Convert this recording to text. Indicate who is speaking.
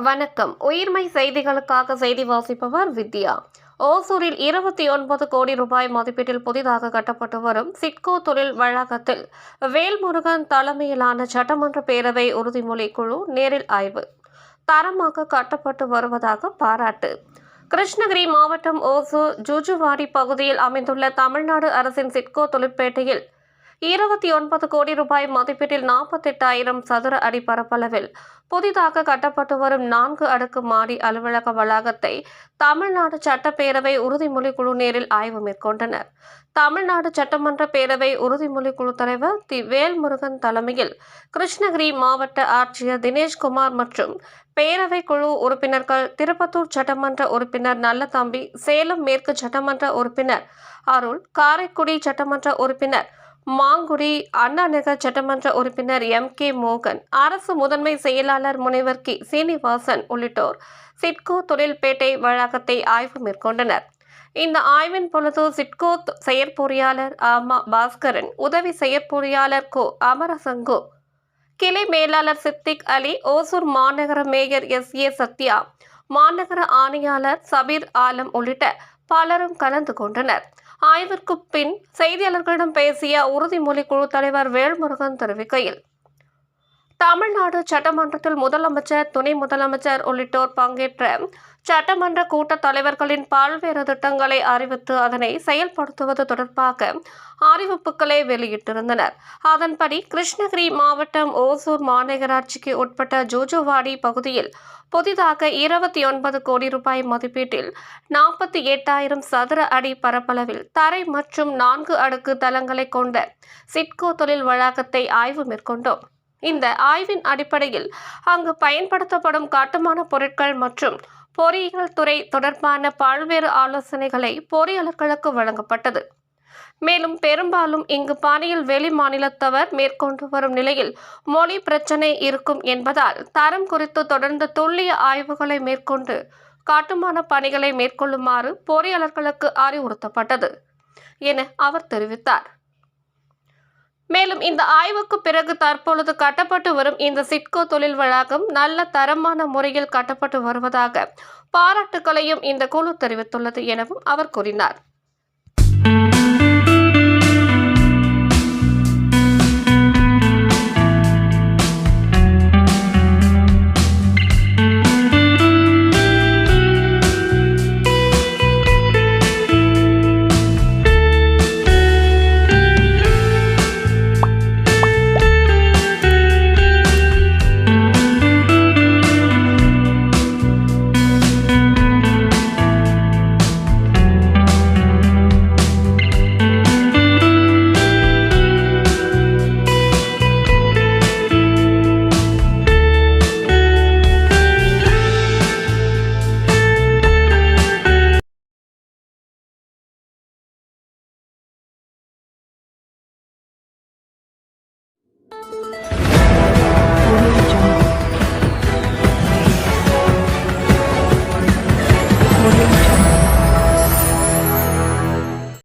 Speaker 1: வணக்கம். உயிர்மை செய்திகளுக்காக செய்தி வாசிப்பவர் வித்யா. ஓசூரில் 29 கோடி ரூபாய் மதிப்பீட்டில் புதிதாக கட்டப்பட்டு வரும் சிட்கோ தொழில் வளாகத்தில் வேல்முருகன் தலைமையிலான சட்டமன்ற பேரவை உறுதிமொழி குழு நேரில் ஆய்வு. தரமாக கட்டப்பட்டு வருவதாக பாராட்டு. கிருஷ்ணகிரி மாவட்டம் ஓசூர் ஜூஜுவாடி பகுதியில் அமைந்துள்ள தமிழ்நாடு அரசின் சிட்கோ தொழிற்பேட்டையில் 29 கோடி ரூபாய் மதிப்பீட்டில் 48,000 சதுர அடி பரப்பளவில் புதிதாக கட்டப்பட்டு வரும் 4 அடுக்கு மாடி அலுவலக வளாகத்தை தமிழ்நாடு சட்டப்பேரவை உறுதிமொழி குழு நேரில் ஆய்வு மேற்கொண்டனர். தமிழ்நாடு சட்டமன்ற பேரவை உறுதிமொழி குழு தலைவர் வேல்முருகன் தலைமையில் கிருஷ்ணகிரி மாவட்ட ஆட்சியர் தினேஷ்குமார் மற்றும் பேரவை குழு உறுப்பினர்கள் திருப்பத்தூர் சட்டமன்ற உறுப்பினர் நல்லதம்பி, சேலம் மேற்கு சட்டமன்ற உறுப்பினர் அருள், காரைக்குடி சட்டமன்ற உறுப்பினர் மாங்குடி, அண்ணாநகர் சட்டமன்ற உறுப்பினர் M.K. மோகன், அரசு முதன்மை செயலாளர் முனைவர் கி. சீனிவாசன் உள்ளிட்டோர் சிட்கோ தொழில்பேட்டை வளாகத்தை ஆய்வு மேற்கொண்டனர். இந்த ஆய்வின் பொழுது சிட்கோ செயற்பொறியாளர் பாஸ்கரன், உதவி செயற்பொறியாளர் கோ. அமரசங்கோ, கிளை மேலாளர் சித்திக் அலி, ஓசூர் மாநகர மேயர் S.A. சத்யா, மாநகர ஆணையாளர் சபீர் ஆலம் உள்ளிட்ட பலரும் கலந்து கொண்டனர். ஆய்விற்கு பின் செய்தியாளர்களிடம் பேசிய உறுதிமொழி குழு தலைவர் வேல்முருகன் தெரிவிக்கையில், தமிழ்நாடு சட்டமன்றத்தில் முதலமைச்சர், துணை முதலமைச்சர் உள்ளிட்டோர் பங்கேற்ற சட்டமன்ற கூட்டத் தலைவர்களின் பல்வேறு திட்டங்களை அறிவித்து அதனை செயல்படுத்துவது தொடர்பாக அறிவிப்புகளை வெளியிட்டிருந்தனர். அதன்படி கிருஷ்ணகிரி மாவட்டம் ஓசூர் மாநகராட்சிக்கு உட்பட்ட ஜூஜுவாடி பகுதியில் புதிதாக 29 கோடி ரூபாய் மதிப்பீட்டில் 48,000 சதுர அடி பரப்பளவில் தரை மற்றும் 4 அடுக்கு தளங்களை கொண்ட சிட்கோ தொழில் வளாகத்தை ஆய்வு மேற்கொண்டோம். இந்த ஆய்வின் அடிப்படையில் அங்கு பயன்படுத்தப்படும் கட்டுமான பொருட்கள் மற்றும் பொறியியல் துறை தொடர்பான பல்வேறு ஆலோசனைகளை பொறியாளர்களுக்கு வழங்கப்பட்டது. மேலும் பெரும்பாலும் இங்கு பணியில் வெளி மாநிலத்தவர் மேற்கொண்டு வரும் நிலையில் மொழி பிரச்சினை இருக்கும் என்பதால் தரம் குறித்து தொடர்ந்து துல்லிய ஆய்வுகளை மேற்கொண்டு கட்டுமான பணிகளை மேற்கொள்ளுமாறு பொறியாளர்களுக்கு அறிவுறுத்தப்பட்டது என அவர் தெரிவித்தார். மேலும் இந்த ஆய்வுக்கு பிறகு தற்பொழுது கட்டப்பட்டு வரும் இந்த சிட்கோ தொழில் வளாகம் நல்ல தரமான முறையில் கட்டப்பட்டு வருவதாக பாராட்டுகளையும் இந்த குழு தெரிவித்துள்ளது எனவும் அவர் கூறினார்.